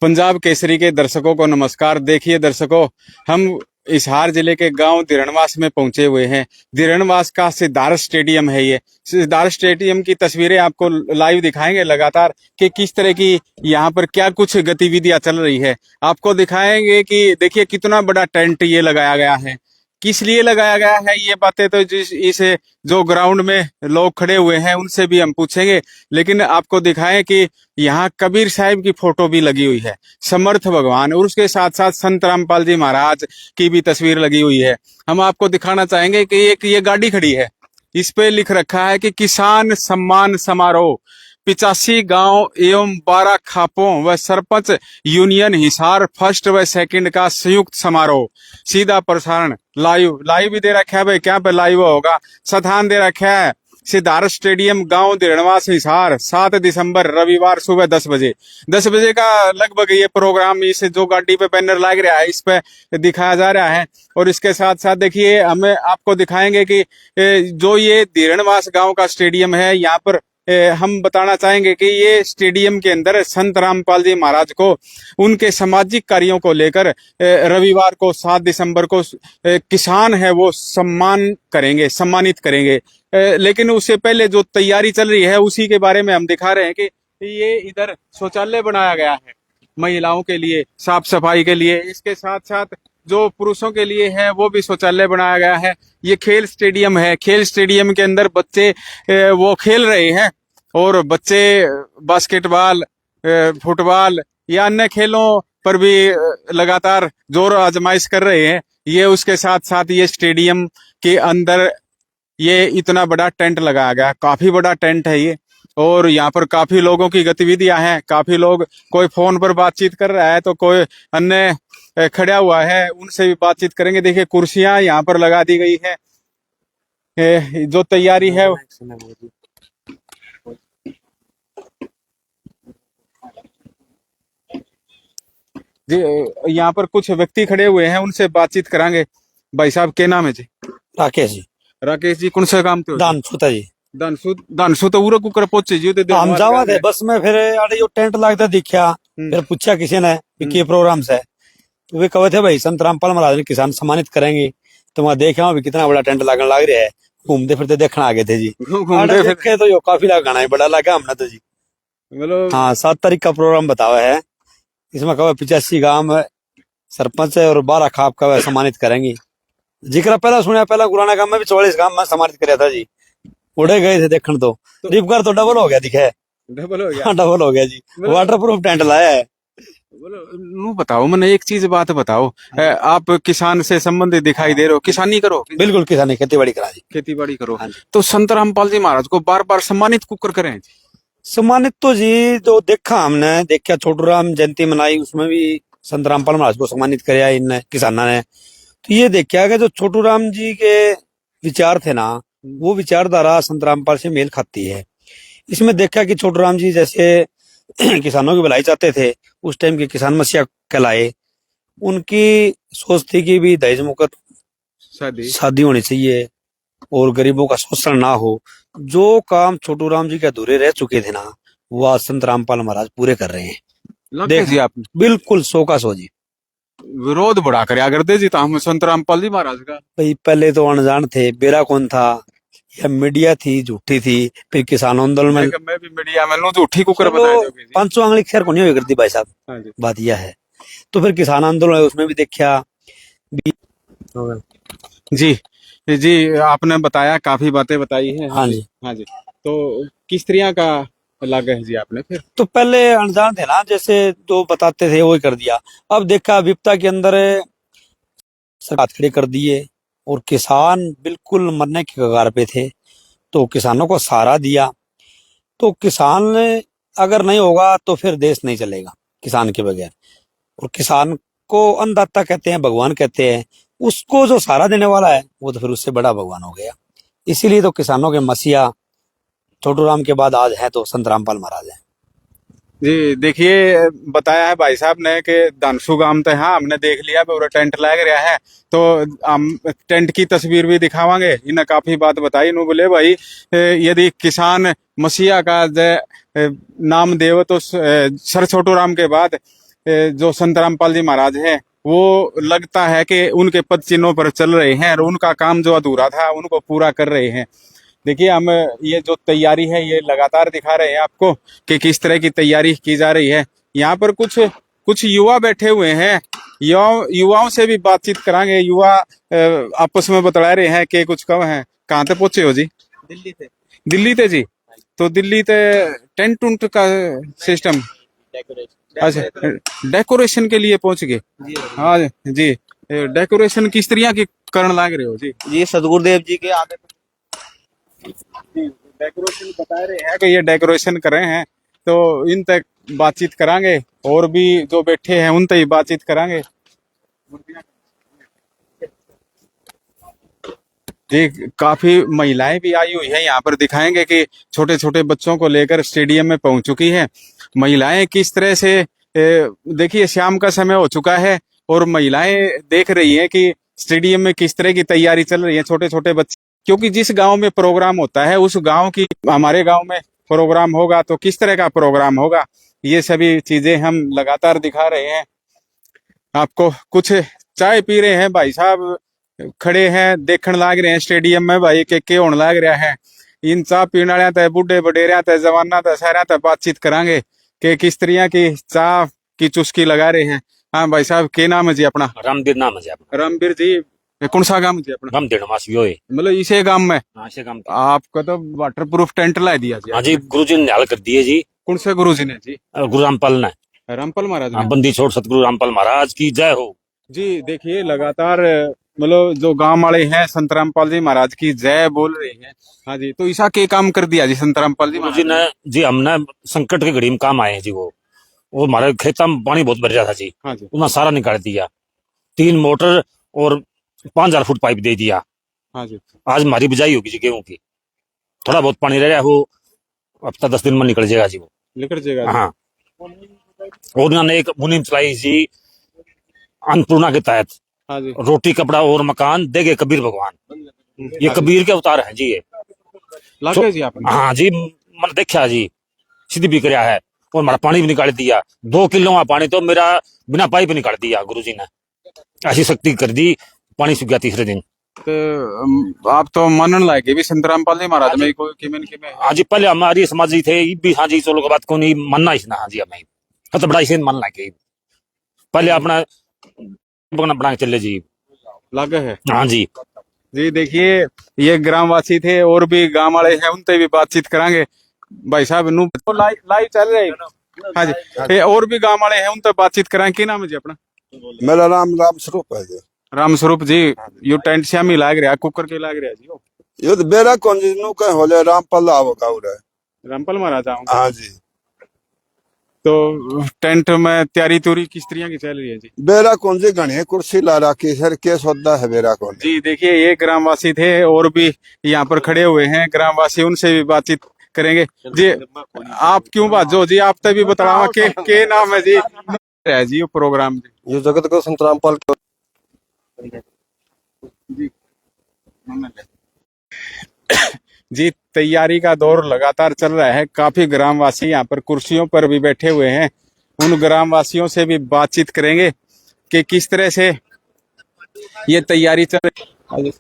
पंजाब केसरी के दर्शकों को नमस्कार। देखिए दर्शकों, हम हिसार जिले के गांव दिरणवास में पहुंचे हुए हैं। दिरणवास का सिद्धार्थ स्टेडियम है। ये सिद्धार्थ स्टेडियम की तस्वीरें आपको लाइव दिखाएंगे लगातार कि किस तरह की यहाँ पर क्या कुछ गतिविधियां चल रही है। आपको दिखाएंगे कि देखिए कितना बड़ा टेंट ये लगाया गया है, किस लिए लगाया गया है। ये बातें तो जिस इस जो ग्राउंड में लोग खड़े हुए हैं उनसे भी हम पूछेंगे, लेकिन आपको दिखाएं कि यहाँ कबीर साहिब की फोटो भी लगी हुई है, समर्थ भगवान, और उसके साथ साथ संत रामपाल जी महाराज की भी तस्वीर लगी हुई है। हम आपको दिखाना चाहेंगे कि एक ये गाड़ी खड़ी है, इस पे लिख रखा है कि किसान सम्मान समारोह 85 गांव एवं 12 खापों व सरपंच यूनियन हिसार फर्स्ट व सेकंड का संयुक्त समारोह। सीधा प्रसारण लाइव भी दे रखा है भाई, क्या पे लाइव होगा। स्थान दे रखा है सिद्धार्थ स्टेडियम, गांव दिरणवास हिसार, 7 दिसंबर रविवार सुबह 10 बजे। 10 बजे का लगभग ये प्रोग्राम इस जो गाड़ी पे बैनर लग रहा है इस पे दिखाया जा रहा है। और इसके साथ साथ देखिए हमें आपको दिखाएंगे कि जो ये दिरणवास गांव का स्टेडियम है, यहाँ पर हम बताना चाहेंगे कि ये स्टेडियम के अंदर संत रामपाल जी महाराज को उनके सामाजिक कार्यों को लेकर रविवार को 7 दिसंबर को किसान है वो सम्मानित करेंगे। लेकिन उससे पहले जो तैयारी चल रही है उसी के बारे में हम दिखा रहे हैं कि ये इधर शौचालय बनाया गया है महिलाओं के लिए, साफ सफाई के लिए। इसके साथ साथ जो पुरुषों के लिए है वो भी शौचालय बनाया गया है। ये खेल स्टेडियम है, खेल स्टेडियम के अंदर बच्चे वो खेल रहे हैं, और बच्चे बास्केटबॉल, फुटबॉल या अन्य खेलों पर भी लगातार जोर आजमाइश कर रहे हैं। ये उसके साथ साथ ये स्टेडियम के अंदर ये इतना बड़ा टेंट लगाया गया, काफी बड़ा टेंट है ये, और यहाँ पर काफी लोगों की गतिविधियां हैं। काफी लोग, कोई फोन पर बातचीत कर रहा है तो कोई अन्य खड़ा हुआ है, उनसे भी बातचीत करेंगे। देखिए कुर्सियां यहाँ पर लगा दी गई है, जो तैयारी है। जी, यहाँ पर कुछ व्यक्ति खड़े हुए हैं, उनसे बातचीत करांगे। भाई साहब क्या नाम है जी? राकेश जी। राकेश जी, कौन सा काम थे? दानसूता जी। दानसू तो उरा कुकर पहुंचे जी। हम जावा थे बस में, फिर आड़े जो टेंट लगता दिखा, फिर पूछा किसी ने कि प्रोग्राम से, तो वे कहे थे भाई संत रामपाल महाराज ने किसान सम्मानित करेंगे। तो मैं देखा भी कितना बड़ा टेंट लगने लग रहा है। घूमते फिरते देखने आ गए थे जी। घूमते फिरते तो यो काफी गाना बड़ा लगा हमने तो जी। हाँ, 7 तारीख का प्रोग्राम बतावा है। इसमें कहा 85 गांव सरपंच है और 12 खाप का सम्मानित करेंगे। जिक्र पहला सुना, पहला गुराना गांव में भी 44 गांव में सम्मानित कराया था जी। उड़े गए थे देखने तो रिपकार तो डबल हो गया, दिखे डबल हो गया। हाँ, डबल हो गया जी। वाटर प्रूफ टेंट लाया है। नू बताओ, मैंने एक चीज बात बताओ, आप किसान से संबंधित दिखाई दे रहे हो, किसानी करो? बिल्कुल किसानी, खेती बाड़ी करा जी। खेती बाड़ी करो। तो संत रामपाल जी महाराज को बार बार सम्मानित कुकर करें? सम्मानित तो जी जो देखा हमने, देखा छोटू राम जयंती मनाई, उसमें भी संत रामपाल महाराज को सम्मानित कराया इन किसाना ने। तो ये देखा कि जो छोटू राम जी के विचार थे ना, वो विचारधारा संत रामपाल से मेल खाती है। इसमें देखा कि छोटू राम जी जैसे किसानों की भलाई चाहते थे, उस टाइम के किसान मसीहा कहलाए। उनकी सोच थी कि भी दहेज मुक्त शादी होनी चाहिए और गरीबों का शोषण ना हो। जो काम छोटू राम जी के अधूरे रह चुके थे ना, वो आज संत रामपाल महाराज पूरे कर रहे हैं। देखिए आपने बिल्कुल 100 का 100 जी। विरोध बड़ा कर करते जी तो हम संत रामपाल जी महाराज का। भाई पहले तो अनजान थे, बेरा कौन था, या मीडिया थी झूठी थी, फिर किसान आंदोलन में मैं भी मीडिया में झूठी कुकर बताया। 500 आंगली खैर को नहीं हुई करती भाई साहब, बात यह है। तो फिर किसान आंदोलन उसमें भी देखा जी। जी, आपने बताया, काफी बातें बताई है। हाँ जी, हाँ जी। तो किस तरह का लगा है जी आपने? फिर तो पहले अनजान थे ना, जैसे जो बताते थे वही कर दिया। अब देखा विपता के अंदर सरकार खड़े कर दिए और किसान बिल्कुल मरने के कगार पे थे, तो किसानों को सहारा दिया। तो किसान अगर नहीं होगा तो फिर देश नहीं चलेगा किसान के बगैर। और किसान को अन्नदाता कहते हैं, भगवान कहते हैं। उसको जो सहारा देने वाला है वो तो फिर उससे बड़ा भगवान हो गया। इसीलिए तो किसानों के मसीहा छोटू राम के बाद आज है तो संत रामपाल महाराज है जी। देखिए बताया है भाई साहब ने कि दानसू गांव तो हाँ हमने देख लिया, पूरा टेंट लग रहा है। तो हम टेंट की तस्वीर भी दिखावांगे। इन्हें काफी बात बताई। इन्होंने बोले भाई यदि किसान मसीहा का नाम देव तो सर छोटू राम के बाद जो संत रामपाल जी महाराज है वो लगता है कि उनके पद चिन्हों पर चल रहे हैं और उनका काम जो अधूरा था उनको पूरा कर रहे हैं। देखिए हम ये जो तैयारी है ये लगातार दिखा रहे हैं आपको कि किस तरह की तैयारी की जा रही है। यहाँ पर कुछ कुछ युवा बैठे हुए हैं, युवाओं से भी बातचीत करांगे। युवा आपस में बतला रहे हैं कि कुछ कम है। कहाँ तक पहुंचे हो जी? दिल्ली थे जी। तो दिल्ली ते टेंट उंट का सिस्टम, अच्छा डेकोरेशन के लिए पहुंच गए। हाँ जी, डेकोरेशन किस तरह की करण लाग रहे हो जी? जी सदगुरुदेव जी के आगे डेकोरेशन बता रहे हैं कि ये डेकोरेशन कर रहे हैं, तो इन तक बातचीत करांगे और भी जो बैठे हैं उन तक ही बातचीत करांगे जी। काफी महिलाएं भी आई हुई है यहाँ पर, दिखाएंगे कि छोटे छोटे बच्चों को लेकर स्टेडियम में पहुंच चुकी है महिलाएं। किस तरह से देखिए शाम का समय हो चुका है और महिलाएं देख रही हैं कि स्टेडियम में किस तरह की तैयारी चल रही है। छोटे छोटे बच्चे, क्योंकि जिस गांव में प्रोग्राम होता है उस गांव की, हमारे गांव में प्रोग्राम होगा तो किस तरह का प्रोग्राम होगा, ये सभी चीजें हम लगातार दिखा रहे हैं आपको। कुछ चाय पी रहे हैं भाई साहब, खड़े हैं देखने लाग रहे हैं स्टेडियम में भाई के होने लाग रहा है। इन चाह पीने वाले ते बुढ़े वडेरिया ते जवाना ते सारा ते बातचीत करांगे कि किस तरह की चाह की चुस्की लगा रहे हैं। हाँ भाई साहब, के नाम है जी अपना? रामवीर नाम है जी अपना। रामवीर जी, कौन सा गांव जी अपना? हम दिरणवास यो है। मतलब इसे गांव में? हाँ, इसे काम आपका तो वाटर प्रूफ टेंट ला दिया जी। हाँ जी, गुरुजी ने हल कर दिए जी। कौन से गुरु जी ने जी? गुरु रामपाल ने। रामपाल महाराज हाँ, ने। बंदी छोड़ सतगुरु रामपाल महाराज की जय हो जी। देखिए लगातार मतलब जो गांव वाले हैं संत रामपाल जी महाराज की जय बोल रहे हैं। हाँ जी, तो ऐसा क्या काम कर दिया जी संत रामपाल जी गुरुजी महाराज ने जी। हमने संकट के घड़ी में काम आए हैं जी। वो हमारे खेत में पानी बहुत भर जाता जी। हाँ जी, उन्होंने सारा निकाल दिया, 3 मोटर और 5000 फुट पाइप दे दिया। हाँ जी। आज हमारी बिजाई होगी जी गेहूं की। थोड़ा बहुत पानी रह गया, वो हफ्ता 10 दिन में निकल जाएगा जी। वो निकल जाएगा। हाँ, और उन्होंने एक मुहिम चलाई जी अन्नपूर्णा के तहत। हाँ जी। रोटी कपड़ा और मकान देगे कबीर भगवान। ये कबीर के अवतार हैं जी। ये लग गए जी आपने? हाँ जी, मैंने देखा जी, सिद्ध भी कराया है और हमारा पानी भी निकाल दिया। 2 किलो का पानी तो मेरा बिना पाइप निकाल दिया गुरुजी ने। ऐसी शक्ति कर दी, पानी सूख गया तीसरे दिन। तो आप तो मनन लागे भी संत रामपाल जी महाराज में कोई किमेन किमेन? हाँ जी, पहले हमारी समाजी थे ये भी। हाँ जी, चलो के बात को नहीं मनना ही ना। हाँ जी, हमें तो बड़ा इसे मन लगे पहले अपना बना के चले जी। लगे है। हाँ जी जी। देखिए ये ग्रामवासी थे और भी गांव वाले हैं, उनसे भी बातचीत करांगे। भाई साहब नु लाइव चल रहे। हाँ जी, ये और भी गांव वाले हैं उनसे बातचीत कराएं। क्या नाम है जी अपना? मेरा नाम राम स्वरूप है जी। राम स्वरूप जी, यो टेंट श्यामी लाग रहा, कुकर के लाग रहा जी। ये तो बेरा कौन जी नु कह होले रामपाल आवगा उरे। रामपाल महाराज आऊं। हाँ जी। तो टेंट में तैयारी तुरी किस तरह की चल रही है जी? बेरा कौन जी घने कुर्सी ला रखी सर के सौदा है बेरा कौन जी। देखिए ये ग्रामवासी थे और भी यहाँ पर खड़े हुए हैं ग्रामवासी, उनसे भी बातचीत करेंगे जी। आप क्यों बाजो जी? आप तभी बतावा के नाम है जी? है जी वो प्रोग्राम जी। ये जगत को संत रामपाल के जी तैयारी का दौर लगातार चल रहा है। काफी ग्रामवासी यहाँ पर कुर्सियों पर भी बैठे हुए हैं। उन ग्रामवासियों से भी बातचीत करेंगे कि किस तरह से ये तैयारी चल रही है।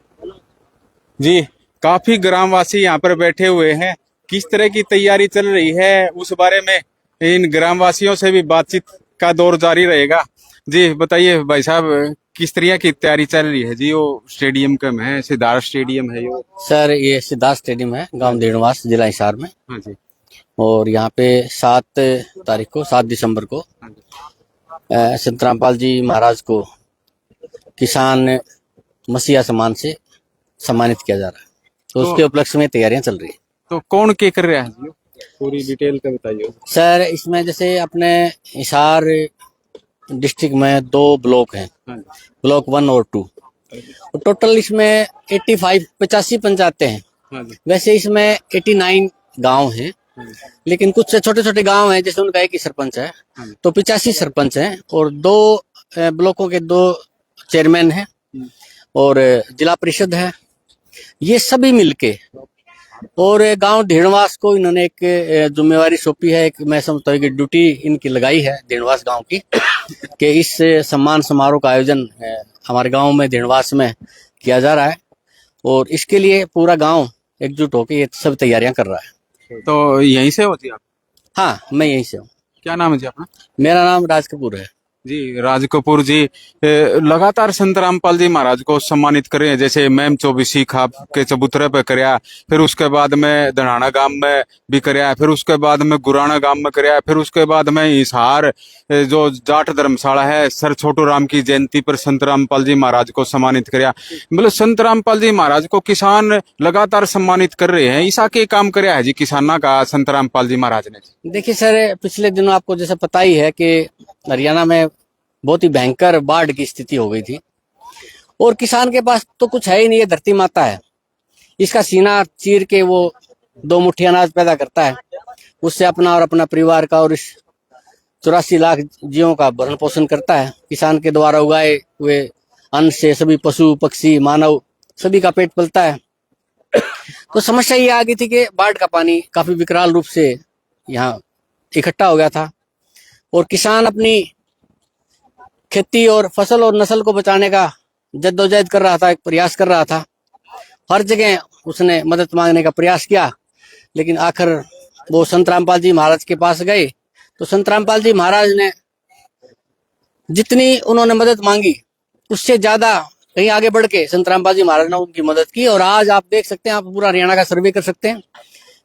जी, काफी ग्रामवासी यहाँ पर बैठे हुए हैं। किस तरह की तैयारी चल रही है उस बारे में इन ग्रामवासियों से भी बातचीत का दौर जारी रहेगा। जी बताइए भाई साहब, किस तरह की तैयारी चल रही है जी? वो स्टेडियम का है, सिद्धार्थ स्टेडियम है यो? सर ये सिद्धार्थ स्टेडियम है, गांव दिरणवास, जिला हिसार में। हाँ जी। और यहाँ पे 7 तारीख को, 7 दिसंबर को संत रामपाल जी महाराज को किसान मसीहा सम्मान से सम्मानित किया जा रहा है। तो उसके उपलक्ष्य में तैयारियां चल रही है। तो कौन क्या कर रहा है जी? पूरी डिटेल का बताइए सर इसमें जैसे अपने हिसार डिस्ट्रिक्ट में 2 ब्लॉक हैं, ब्लॉक 1 और 2। टोटल इसमें 85 पंचायतें हैं। हाँ जी। वैसे इसमें 89 गांव हैं, लेकिन कुछ छोटे छोटे गांव हैं, जैसे उनका एक ही सरपंच है, तो 85 सरपंच हैं और 2 ब्लॉकों के 2 चेयरमैन हैं और जिला परिषद है। ये सभी मिलके और गांव ढेणवास को इन्होंने एक जिम्मेवारी सौंपी है, एक मैं समझता हूँ कि ड्यूटी इनकी लगाई है ढेणवास गांव की, कि इस सम्मान समारोह का आयोजन हमारे गांव में ढेणवास में किया जा रहा है, और इसके लिए पूरा गांव एकजुट होकर ये सब तैयारियां कर रहा है। तो यहीं से होती है आप? हाँ, मैं यहीं से हूँ। क्या नाम है जी अपना? मेरा नाम राज कपूर है। जी, राज कपूर जी लगातार संत रामपाल जी महाराज को सम्मानित करे, जैसे मैम चौबीसी खाप के चबूतरे पे करया, फिर उसके बाद में धनाना गांव में भी करया, फिर उसके बाद में गुराना गांव में करया, फिर उसके बाद में हिसार जो जाट धर्मशाला है, सर छोटू राम की जयंती पर संत रामपाल जी महाराज को सम्मानित करया। मतलब संत रामपाल जी महाराज को किसान लगातार सम्मानित कर रहे हैं, ईसा के काम करया है जी किसाना का संत रामपाल जी महाराज ने। देखिए सर, पिछले दिनों आपको जैसा पता ही है कि हरियाणा में बहुत ही भयंकर बाढ़ की स्थिति हो गई थी, और किसान के पास तो कुछ है ही नहीं, ये धरती माता है, इसका सीना चीर के वो 2 मुट्ठी अनाज पैदा करता है, उससे अपना और अपना परिवार का और इस 84 लाख जीवों का भरण पोषण करता है। किसान के द्वारा उगाए हुए अन्न से सभी पशु पक्षी मानव सभी का पेट पलता है। तो समस्या ये आ गई थी कि बाढ़ का पानी काफी विकराल रूप से यहाँ इकट्ठा हो गया था, और किसान अपनी खेती और फसल और नस्ल को बचाने का जद्दोजहद कर रहा था, एक प्रयास कर रहा था। हर जगह उसने मदद मांगने का प्रयास किया, लेकिन आखिर वो संत रामपाल जी महाराज के पास गए, तो संत रामपाल जी महाराज ने जितनी उन्होंने मदद मांगी उससे ज्यादा कहीं आगे बढ़ के संत रामपाल जी महाराज ने उनकी मदद की। और आज आप देख सकते हैं, आप पूरा हरियाणा का सर्वे कर सकते हैं,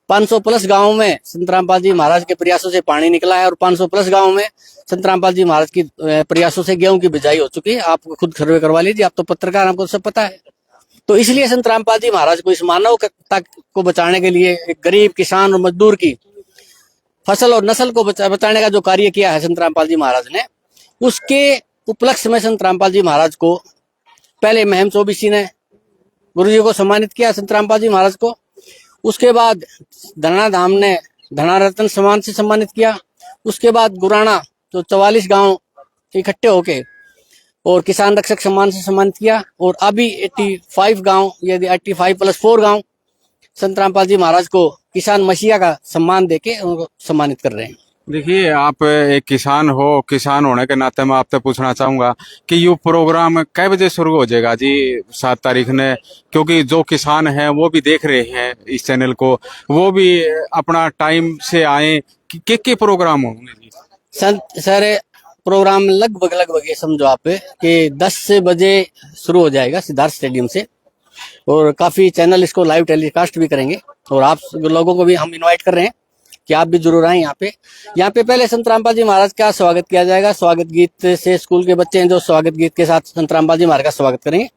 500 प्लस गाँव में संत रामपाल जी महाराज के प्रयासों से पानी निकला है, और 500 प्लस गाँव में संत रामपाल जी महाराज की प्रयासों से गेहूं की बिजाई हो चुकी है। आप खुद सर्वे करवा लीजिए, आप तो पत्रकार, आपको सब पता है। तो इसलिए संत रामपाल जी महाराज को इस मानवता को बचाने के लिए, एक गरीब किसान और मजदूर की फसल और नस्ल को बचाने का जो कार्य किया है संत रामपाल जी महाराज ने, उसके उपलक्ष्य में संत रामपाल जी महाराज को पहले महम चौबीसी ने गुरु जी को सम्मानित किया, संत रामपाल जी महाराज को। उसके बाद धनाना धाम ने धना रत्न सम्मान से सम्मानित किया। उसके बाद गुराना जो 44 गांव इकट्ठे होके और किसान रक्षक सम्मान से सम्मानित किया, और अभी 85 गांव, यदि 85 प्लस 4 गांव संत रामपाल जी महाराज को किसान मसीहा का सम्मान देके उनको सम्मानित कर रहे हैं। देखिए, आप एक किसान हो, किसान होने के नाते मैं आपसे पूछना चाहूंगा कि ये प्रोग्राम कै बजे शुरू हो जाएगा जी 7 तारीख ने? क्योंकि जो किसान हैं वो भी देख रहे हैं इस चैनल को, वो भी अपना टाइम से आए कि प्रोग्राम होंगे जी? सर प्रोग्राम लगभग ये समझो आप कि 10 बजे शुरू हो जाएगा सिद्धार्थ स्टेडियम से, और काफी चैनल इसको लाइव टेलीकास्ट भी करेंगे, और आप लोगों को भी हम इनवाइट कर रहे हैं कि आप भी जरूर आए यहाँ पे। यहाँ पे पहले संत रामपाल जी महाराज का स्वागत किया जाएगा, स्वागत गीत से स्कूल के बच्चे हैं जो स्वागत गीत के साथ संत रामपाल जी महाराज का स्वागत करेंगे।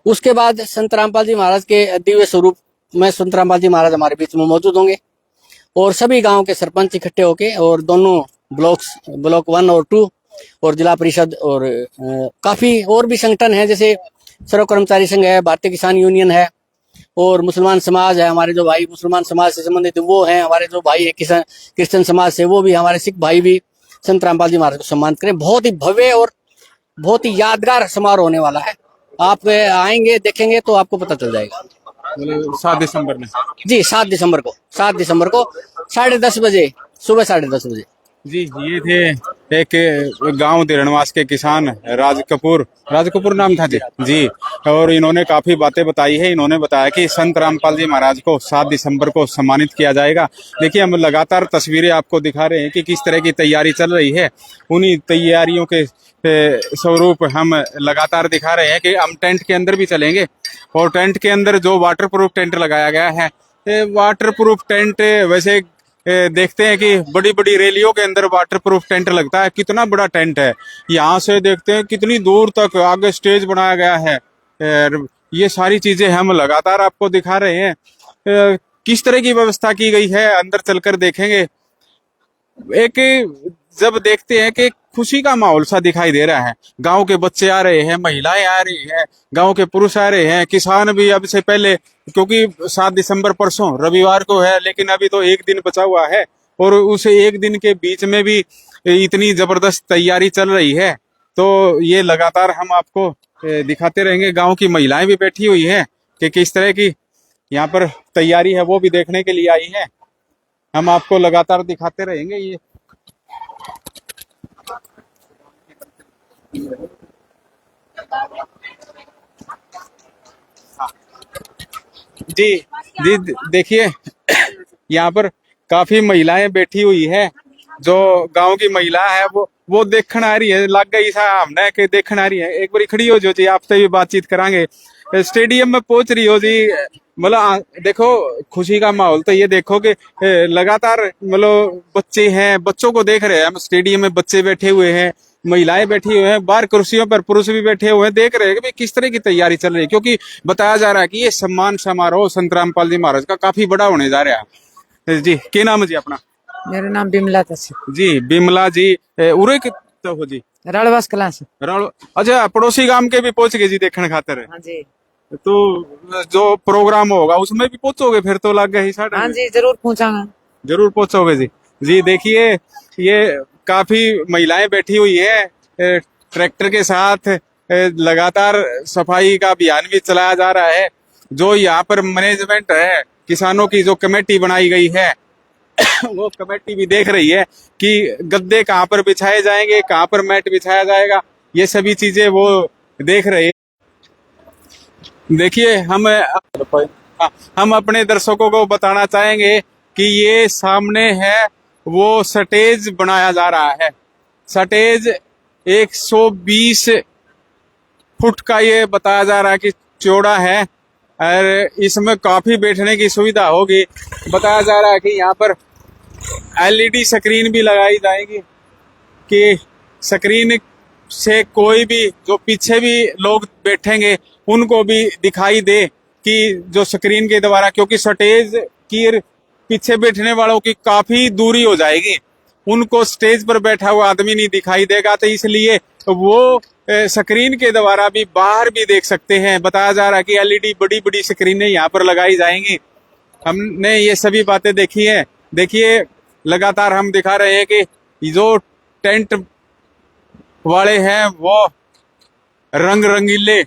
उसके बाद संत रामपाल जी महाराज के दिव्य स्वरूप में संत रामपाल जी महाराज हमारे बीच में मौजूद होंगे, और सभी गाँव के सरपंच इकट्ठे होके, और दोनों ब्लॉक्स, ब्लॉक 1 और 2, और जिला परिषद, और काफी और भी संगठन है, जैसे सर्व कर्मचारी संघ है, भारतीय किसान यूनियन है, और मुसलमान समाज है, हमारे जो भाई मुसलमान समाज से संबंधित वो हैं, हमारे जो भाई है किसान क्रिश्चियन समाज से वो भी, हमारे सिख भाई भी संत रामपाल जी महाराज को सम्मानित करें। बहुत ही भव्य और बहुत ही यादगार समारोह होने वाला है। आप आएंगे, देखेंगे तो आपको पता चल जाएगा। 7 दिसंबर में जी, 7 दिसंबर को 10:30 बजे, सुबह 10:30 बजे। जी, ये थे एक गांव दिरणवास के किसान राज कपूर नाम था जी, और इन्होंने काफी बातें बताई है। इन्होंने बताया कि संत रामपाल जी महाराज को 7 दिसंबर को सम्मानित किया जाएगा। देखिए, हम लगातार तस्वीरें आपको दिखा रहे हैं कि किस तरह की तैयारी चल रही है। उन्हीं तैयारियों के स्वरूप हम लगातार दिखा रहे हैं कि हम टेंट के अंदर भी चलेंगे, और टेंट के अंदर जो वाटर प्रूफ टेंट लगाया गया है, वाटर प्रूफ टेंट वैसे देखते हैं कि बड़ी बड़ी रैलियों के अंदर वाटर प्रूफ टेंट लगता है। कितना बड़ा टेंट है, यहाँ से देखते हैं कितनी दूर तक आगे स्टेज बनाया गया है। ये सारी चीजें हम लगातार आपको दिखा रहे हैं। किस तरह की व्यवस्था की गई है अंदर चलकर देखेंगे। एक जब देखते हैं कि खुशी का माहौल सा दिखाई दे रहा है, गांव के बच्चे आ रहे हैं, महिलाएं आ रही हैं, गांव के पुरुष आ रहे हैं, किसान भी अब से पहले, क्योंकि 7 दिसंबर परसों रविवार को है, लेकिन अभी तो 1 दिन बचा हुआ है, और उस 1 दिन के बीच में भी इतनी जबरदस्त तैयारी चल रही है। तो ये लगातार हम आपको दिखाते रहेंगे। गांव की महिलाएं भी बैठी हुई हैं कि किस तरह की यहाँ पर तैयारी है वो भी देखने के लिए आई है। हम आपको लगातार दिखाते रहेंगे ये। जी जी, देखिए यहाँ पर काफी महिलाएं बैठी हुई है। जो गांव की महिला है वो देखने आ रही है, लग गई सा हमने कि देखने आ रही है। एक बार खड़ी हो जो जी, आपसे भी बातचीत करांगे। स्टेडियम में पहुंच रही हो जी, मतलब देखो खुशी का माहौल तो ये देखो कि लगातार मतलब बच्चे हैं, बच्चों को देख रहे हैं हम। स्टेडियम में बच्चे बैठे हुए हैं, महिलाएं बैठी हुई हैं, बाहर कुर्सियों पर पुरुष भी बैठे हुए हैं। देख रहे हैं कि भाई किस तरह की तैयारी चल रही है, क्योंकि बताया जा रहा है कि ये सम्मान समारोह संत रामपाल जी महाराज का काफी बड़ा होने जा रहा है। जी, क्या नाम है जी अपना? मेरा नाम बिमला दस जी बिमला जी, उरे के तो हो जी रणवास क्लास। अच्छा, पड़ोसी गांव के भी पहुंच गए जी देखने खातर। हाँ जी, तो जो प्रोग्राम होगा उसमें भी पहुंचोगे फिर तो लग गए साढ़े? हाँ जी, जरूर पहुंचांगा। जरूर पहुंचोगे जी। जी देखिए ये काफी महिलाएं बैठी हुई है ट्रैक्टर के साथ। लगातार सफाई का अभियान भी चलाया जा रहा है। जो यहाँ पर मैनेजमेंट है, किसानों की जो कमेटी बनाई गई है वो कमेटी भी देख रही है कि गद्दे कहाँ पर बिछाए जाएंगे, कहाँ पर मैट बिछाया जाएगा, ये सभी चीजें वो देख रहे हैं। देखिए हम अपने दर्शकों को बताना चाहेंगे कि ये सामने है वो स्टेज बनाया जा रहा है। स्टेज 120 फुट का ये बताया जा रहा है कि चौड़ा है, और इसमें काफी बैठने की सुविधा होगी। बताया जा रहा है कि यहाँ पर एलईडी स्क्रीन भी लगाई जाएगी कि स्क्रीन से कोई भी जो पीछे भी लोग बैठेंगे उनको भी दिखाई दे कि जो स्क्रीन के द्वारा, क्योंकि स्टेज की पीछे बैठने वालों की काफी दूरी हो जाएगी, उनको स्टेज पर बैठा हुआ आदमी नहीं दिखाई देगा, तो इसलिए वो स्क्रीन के द्वारा भी बाहर भी देख सकते हैं। बताया जा रहा है कि एलईडी बड़ी बड़ी स्क्रीनें यहाँ पर लगाई जाएंगी। हमने ये सभी बातें देखी हैं। देखिए लगातार हम दिखा रहे हैं कि जो टेंट वाले हैं वो रंग रंगीले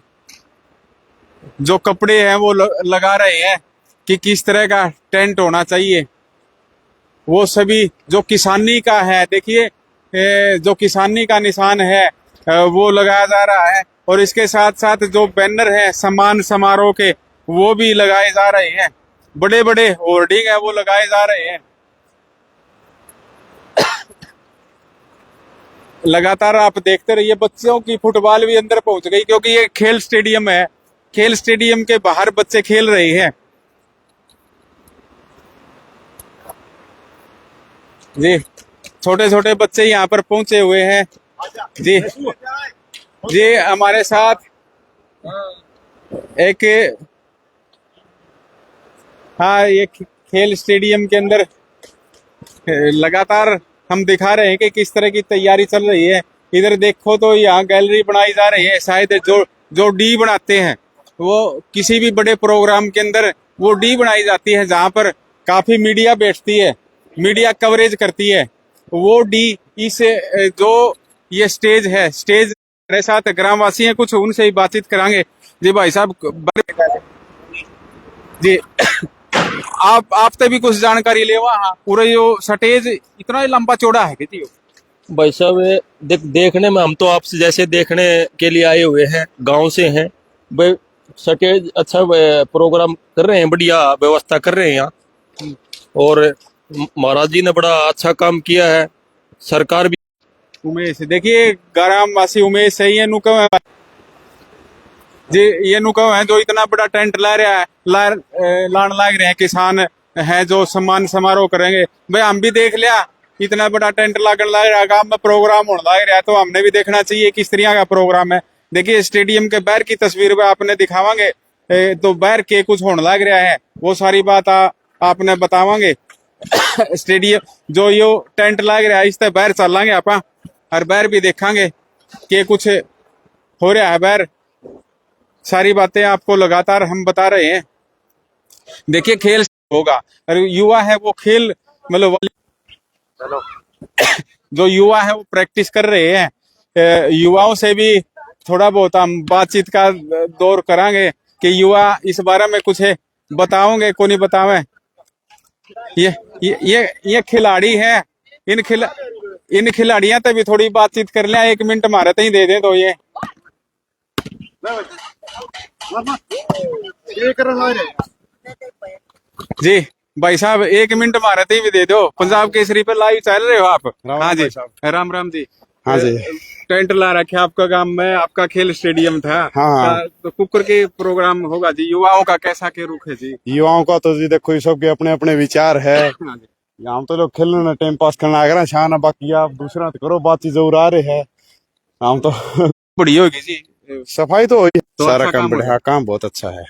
जो कपड़े हैं वो लगा रहे हैं कि किस तरह का टेंट होना चाहिए। वो सभी जो किसानी का है, देखिए जो किसानी का निशान है वो लगाया जा रहा है, और इसके साथ साथ जो बैनर है सम्मान समारोह के वो भी लगाए जा रहे हैं। बड़े बड़े होर्डिंग है वो लगाए जा रहे हैं। लगातार आप देखते रहिए। बच्चों की फुटबॉल भी अंदर पहुंच गई, क्योंकि ये खेल स्टेडियम है। खेल स्टेडियम के बाहर बच्चे खेल रहे हैं। जी छोटे छोटे बच्चे यहाँ पर पहुंचे हुए हैं। जी जी हमारे साथ एक, हाँ, ये खेल स्टेडियम के अंदर लगातार हम दिखा रहे हैं कि किस तरह की तैयारी चल रही है। इधर देखो तो यहाँ गैलरी बनाई जा रही है। शायद जो डी बनाते हैं वो किसी भी बड़े प्रोग्राम के अंदर वो डी बनाई जाती है, जहाँ पर काफी मीडिया बैठती है, मीडिया कवरेज करती है। वो डी इस जो ये स्टेज है, स्टेज मेरे साथ ग्रामवासी हैं, कुछ उनसे ही बातचीत करांगे। जी भाई साहब जी आपसे भी कुछ जानकारी ले। वहाँ पूरा जो स्टेज इतना ही लंबा चौड़ा है जी? भाई साहब देखने में हम तो आपसे जैसे देखने के लिए आए हुए हैं, गांव से हैं भाई। स्टेज अच्छा प्रोग्राम कर रहे हैं, बढ़िया व्यवस्था कर रहे हैं यहाँ, और महाराज जी ने बड़ा अच्छा काम किया है। सरकार भी उमेश, देखिए ग्रामवासी उमेश है, ये नुकव है जी, ये नुकव है जो इतना बड़ा टेंट ला रहा है, लान लाग रहे हैं किसान हैं जो सम्मान समारोह करेंगे। भाई हम भी देख लिया, इतना बड़ा टेंट लागन लग रहा है, गांव में प्रोग्राम होने लग रहा है, तो हमने भी देखना चाहिए किस तरह का प्रोग्राम है। देखिए स्टेडियम के बाहर की तस्वीर में आपने दिखावांगे, तो बाहर के कुछ होने लग रहा है, वो सारी बात आपने बतावांगे। स्टेडियम जो यो टेंट लग रहा है, इससे बाहर चलांगे आप, और बाहर भी देखांगे कि कुछ हो रहा है बाहर। सारी बातें आपको लगातार हम बता रहे हैं। देखिए खेल होगा, और युवा है वो खेल मतलब जो युवा है वो प्रैक्टिस कर रहे हैं। युवाओं से भी थोड़ा बहुत हम बातचीत का दौर करांगे कि युवा इस बारे में कुछ बताओगे को नहीं बतावे। ये खिलाड़ी है। इन खिलाड़ियां तभी थोड़ी बातचीत कर लें, 1 मिनट हमारे तो ही दे दें तो ये जी भाई साहब 1 मिनट हमारे तो ही भी दे दो। पंजाब केसरी पे लाइव चल रहे हो आप? हाँ जी, राम राम जी। हाँ जी। टेंट ला रखे आपका गांव में, आपका खेल स्टेडियम था। हाँ। तो कुकर के प्रोग्राम होगा जी, युवाओं का कैसा के रुख है जी? युवाओं का तो जी देखो ये सबके अपने अपने विचार है। हाँ जी। यहाँ तो लोग खेलने टाइम पास करना अगर शान, बाकी आप दूसरा तो करो, बातचीत जरूर आ रहे है। हम तो बड़ी होगी जी, सफाई तो हुई, तो सारा अच्छा काम काम हो बढ़िया, काम बहुत अच्छा है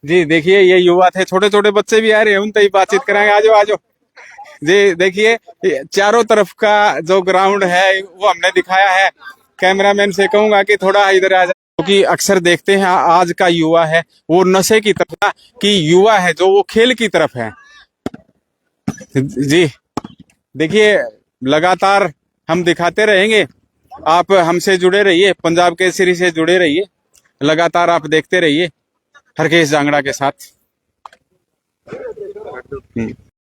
जी। देखिए ये युवा थे, छोटे छोटे बच्चे भी आ रहे हैं, उनसे ही बातचीत कराएंगे। आजो आजो जी। देखिए चारों तरफ का जो ग्राउंड है वो हमने दिखाया है। कैमरामैन से कहूंगा कि थोड़ा इधर आ जाए, क्योंकि अक्सर देखते हैं आज का युवा है वो नशे की तरफ ना, कि युवा है जो वो खेल की तरफ है जी। देखिए लगातार हम दिखाते रहेंगे, आप हमसे जुड़े रहिए, पंजाब केसरी से जुड़े रहिए, लगातार आप देखते रहिए हरकेश जांगड़ा के साथ।